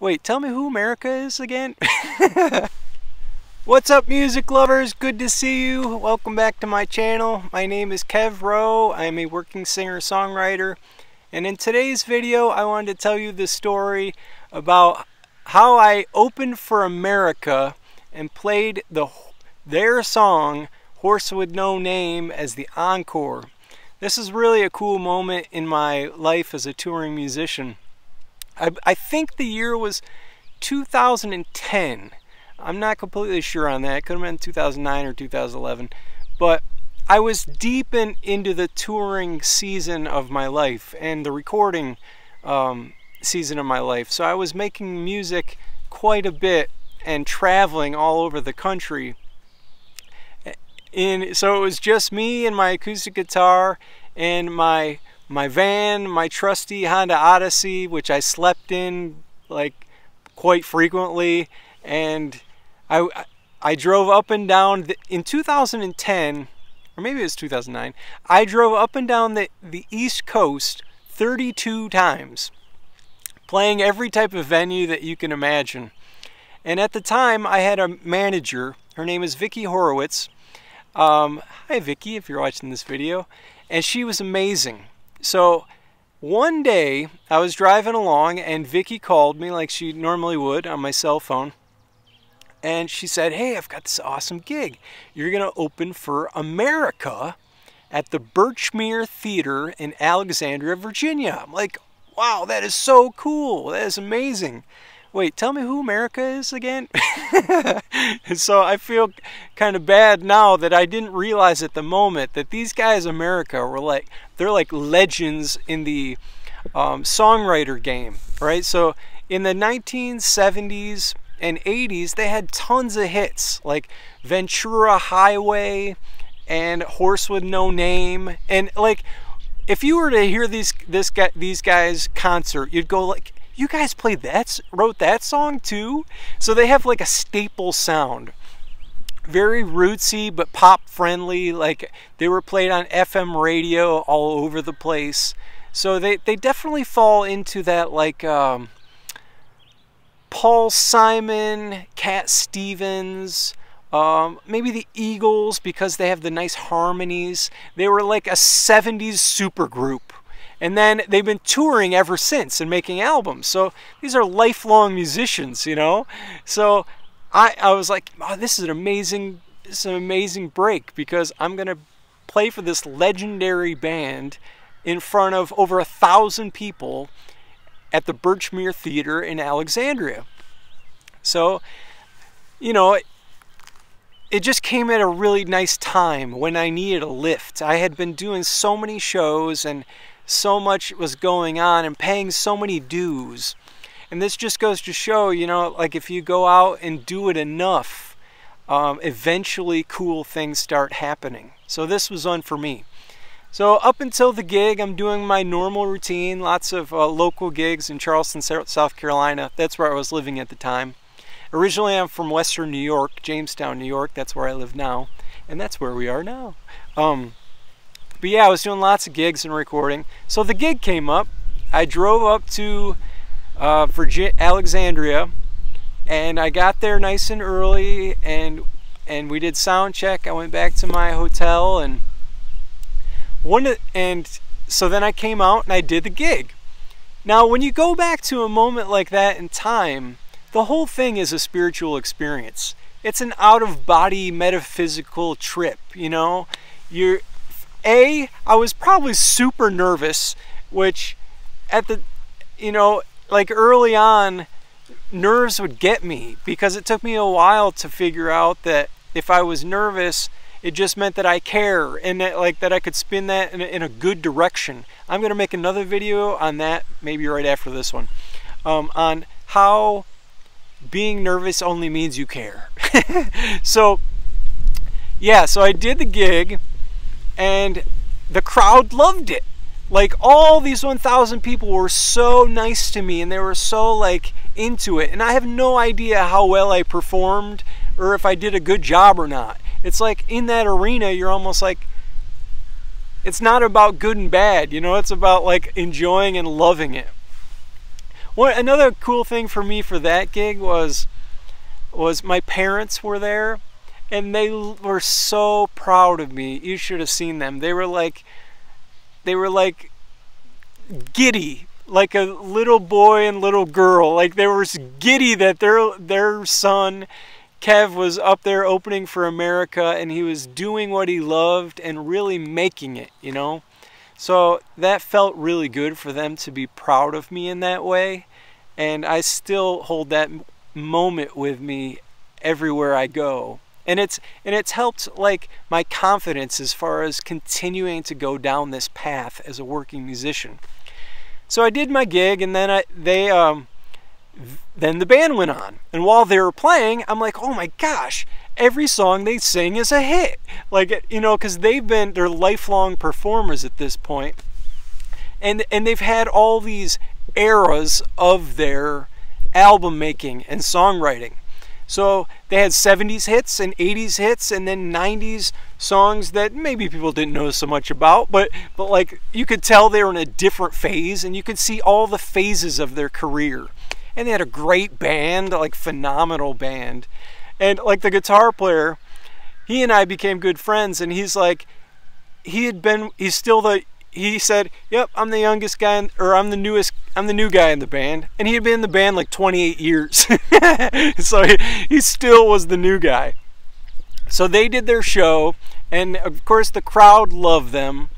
Wait, tell me who America is again? What's up, music lovers? Good to see you. Welcome back to my channel. My name is Rowe. I'm a working singer-songwriter. And in today's video, I wanted to tell you the story about how I opened for America and played their song, Horse With No Name, as the encore. This is really a cool moment in my life as a touring musician. I think the year was 2010. I'm not completely sure on that. It could have been 2009 or 2011. But I was deep into the touring season of my life and the recording season of my life. So I was making music quite a bit and traveling all over the country. So it was just me and my acoustic guitar and my van, my trusty Honda Odyssey, which I slept in like quite frequently, and I drove up and down in 2010, or maybe it was 2009. I drove up and down the East Coast 32 times, playing every type of venue that you can imagine. And at the time, I had a manager. Her name is Vicky Horowitz. Hi Vicky, if you're watching this video. And she was amazing. So one day I was driving along and Vicky called me like she normally would on my cell phone. And she said, "Hey, I've got this awesome gig. You're going to open for America at the Birchmere Theater in Alexandria, Virginia." I'm like, wow, that is so cool. That is amazing. Wait, tell me who America is again? So I feel kind of bad now that I didn't realize at the moment that these guys, America, were they're like legends in the songwriter game, right? So in the 1970s and 80s, they had tons of hits like Ventura Highway and Horse With No Name. And like, if you were to hear these guys concert, you'd go like, you guys wrote that song too? So they have like a staple sound. Very rootsy, but pop friendly. Like they were played on FM radio all over the place. So they definitely fall into that like Paul Simon, Cat Stevens, maybe the Eagles, because they have the nice harmonies. They were like a 70s supergroup. And then they've been touring ever since and making albums. So these are lifelong musicians, you know. So I was like, oh, this is an amazing break, because I'm gonna play for this legendary band in front of over 1,000 people at the Birchmere Theater in Alexandria. So, you know, it just came at a really nice time when I needed a lift. I had been doing so many shows and so much was going on and paying so many dues. And this just goes to show, you know, like if you go out and do it enough, eventually cool things start happening. So this was one for me. So up until the gig, I'm doing my normal routine, lots of local gigs in Charleston, South Carolina. That's where I was living at the time. Originally, I'm from Western New York, Jamestown, New York. That's where I live now. And that's where we are now. But yeah, I was doing lots of gigs and recording. So the gig came up. I drove up to Alexandria, and I got there nice and early, and we did sound check. I went back to my hotel, and so then I came out and I did the gig. Now, when you go back to a moment like that in time, the whole thing is a spiritual experience. It's an out-of-body metaphysical trip, you know. I was probably super nervous, which like early on, nerves would get me, because it took me a while to figure out that if I was nervous, it just meant that I care, and that I could spin that in a good direction. I'm going to make another video on that, maybe right after this one, on how being nervous only means you care. So, yeah, so I did the gig, and the crowd loved it. Like, all these 1,000 people were so nice to me, and they were so like into it, and I have no idea how well I performed or if I did a good job or not. It's like in that arena, you're almost like, it's not about good and bad, you know, it's about like enjoying and loving it. Another cool thing for me for that gig was my parents were there, and they were so proud of me. You should have seen them. They were like giddy, like a little boy and little girl. Like they were giddy that their son Kev was up there opening for America, and he was doing what he loved and really making it, you know. So that felt really good for them to be proud of me in that way, and I still hold that moment with me everywhere I go. And it's helped like my confidence as far as continuing to go down this path as a working musician. So I did my gig, and then then the band went on, and while they were playing, I'm like, oh my gosh, every song they sing is a hit. Like, you know, because they're lifelong performers at this point, and they've had all these eras of their album making and songwriting. So they had 70s hits and 80s hits, and then 90s songs that maybe people didn't know so much about, but like you could tell they were in a different phase, and you could see all the phases of their career. And they had a great band, like phenomenal band. And like the guitar player, he and I became good friends, and he's like, he said, yep, I'm the youngest guy, or I'm the new guy in the band. And he had been in the band like 28 years. So he still was the new guy. So they did their show, and of course the crowd loved them.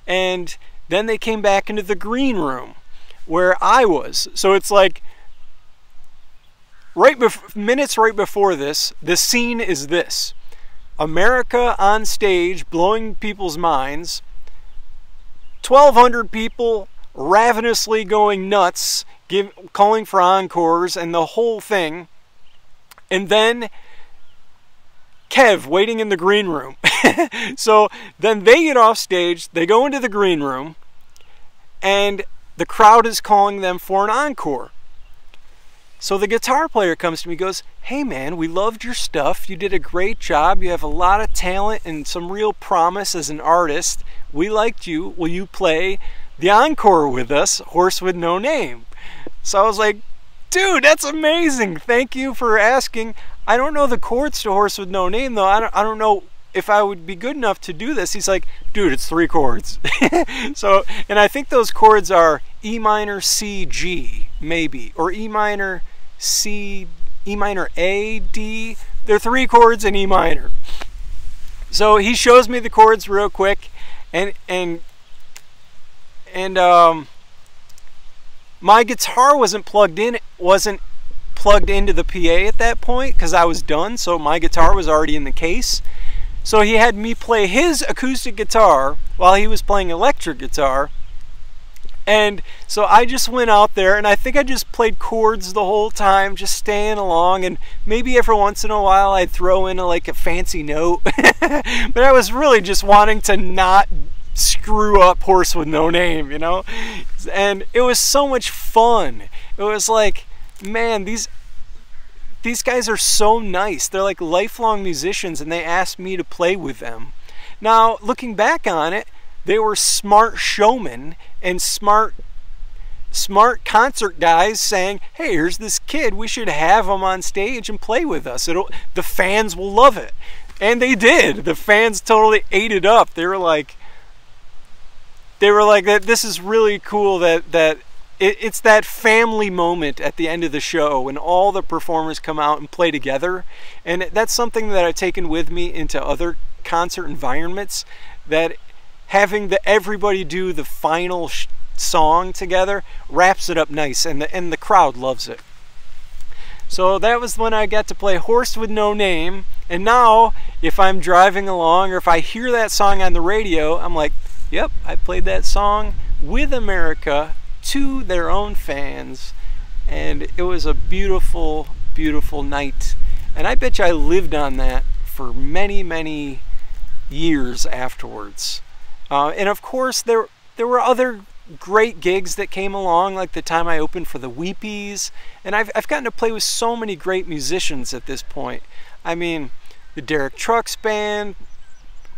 And then they came back into the green room where I was. So it's like, minutes right before this, the scene is this. America on stage, blowing people's minds. 1,200 people ravenously going nuts, calling for encores and the whole thing. And then Kev waiting in the green room. So then they get off stage, they go into the green room, and the crowd is calling them for an encore. So the guitar player comes to me and goes, hey man, we loved your stuff. You did a great job. You have a lot of talent and some real promise as an artist. We liked you. Will you play the encore with us, Horse with No Name? So I was like, dude, that's amazing. Thank you for asking. I don't know the chords to Horse with No Name, though. I don't know if I would be good enough to do this. He's like, dude, it's 3 chords. So, and I think those chords are E minor, C, G, maybe, or E minor, C, E minor, A, D. They're 3 chords in E minor. So he shows me the chords real quick, and my guitar wasn't plugged into the PA at that point because I was done. So my guitar was already in the case. So he had me play his acoustic guitar while he was playing electric guitar. And so I just went out there, and I think I just played chords the whole time, just staying along, and maybe every once in a while I'd throw in like a fancy note. But I was really just wanting to not screw up Horse with No Name, you know? And it was so much fun. It was like, man, these guys are so nice. They're like lifelong musicians, and they asked me to play with them. Now, looking back on it, they were smart showmen and smart concert guys saying, hey, here's this kid, we should have him on stage and play with us. The fans will love it. And they did. The fans totally ate it up. They were like that. This is really cool that it's that family moment at the end of the show when all the performers come out and play together. And that's something that I've taken with me into other concert environments, that having everybody do the final song together wraps it up nice, and the crowd loves it. So that was when I got to play Horse with No Name. And now if I'm driving along, or if I hear that song on the radio, I'm like, yep, I played that song with America to their own fans, and it was a beautiful, beautiful night. And I bet you I lived on that for many, many years afterwards. And of course there were other great gigs that came along, like the time I opened for the Weepies, and I've gotten to play with so many great musicians at this point. I mean, the Derek Trucks Band.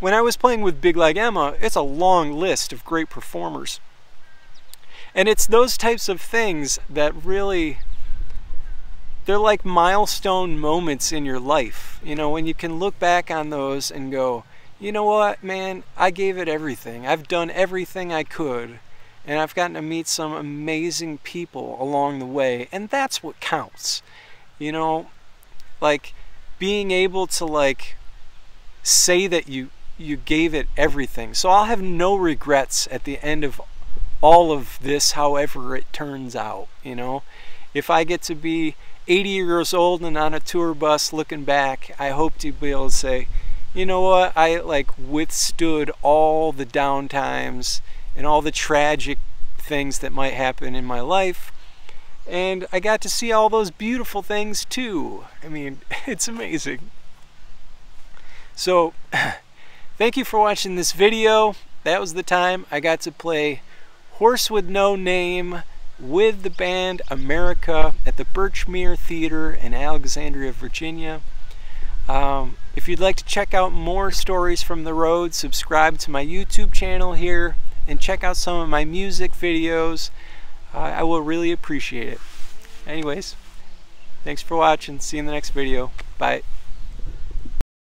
When I was playing with Big Like Emma, it's a long list of great performers. And it's those types of things that really, they're like milestone moments in your life. You know, when you can look back on those and go, you know what, man, I gave it everything. I've done everything I could. And I've gotten to meet some amazing people along the way. And that's what counts. You know, like being able to like say that you gave it everything. So I'll have no regrets at the end of all of this, however it turns out. You know, if I get to be 80 years old and on a tour bus looking back, I hope to be able to say, you know what, I like withstood all the down times and all the tragic things that might happen in my life, and I got to see all those beautiful things too. I mean, it's amazing. So thank you for watching this video. That was the time I got to play Horse with No Name with the band America at the Birchmere Theater in Alexandria, Virginia. If you'd like to check out more stories from the road, subscribe to my YouTube channel here and check out some of my music videos. I will really appreciate it. Anyways, thanks for watching. See you in the next video. Bye.